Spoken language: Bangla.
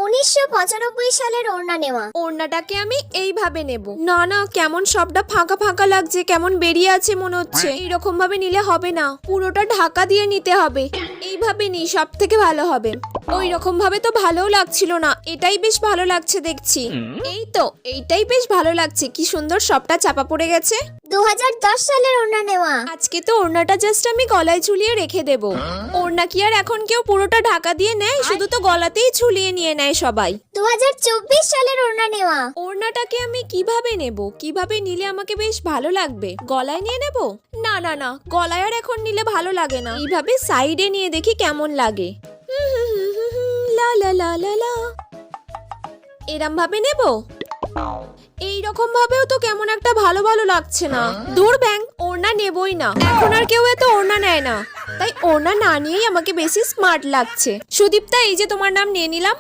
1995 সালের ওড়না নেওয়া। ওড়নাটাকে আমি এইভাবে নেব। না না, কেমন সবটা ফাঁকা ফাঁকা লাগছে, কেমন বেরিয়ে আছে মনে হচ্ছে। এইরকম ভাবে নিলে হবে না, পুরোটা ঢাকা দিয়ে নিতে হবে। এইভাবে নি, সব থেকে ভালো হবে। ওই রকম ভাবে তো ভালোও লাগছিল না, এটাই বেশ ভালো লাগছে দেখছি। এই তো, এইটাই বেশ ভালো লাগছে, কি সুন্দর সবটা চাপা পড়ে গেছে। 2010 সালের ওড়না নেওয়া। আজকে তো ওড়নাটা জাস্ট আমি গলায় ঝুলিয়ে রেখে দেব। ওড়না কি আর এখন কেউ পুরোটা ঢাকা দিয়ে নেয়? শুধু তো গলাতেই ঝুলিয়ে নিয়ে নেয় সবাই। 2024 সালের ওড়না নেওয়া। ওড়নাটাকে আমি কিভাবে নেব? কিভাবে নিলে আমাকে বেশ ভালো লাগবে? গলায় নিয়ে নেব? না না না, গলায় আর এখন নিলে ভালো লাগে না। এইভাবে সাইডে নিয়ে দেখি কেমন লাগে। লা লা লা লা লা, এরম ভাবে নেব। এইরকম ভাবেও তো কেমন একটা ভালো ভালো লাগছে না। দূর ব্যাং, ওড়না নেবই না। এখন আর কেউ এত ওড়না নেয় না, তাই ওড়না না নিয়েই আমাকে বেশি স্মার্ট লাগছে। সুদীপ্তা, এই যে তোমার নাম নিয়ে নিলাম।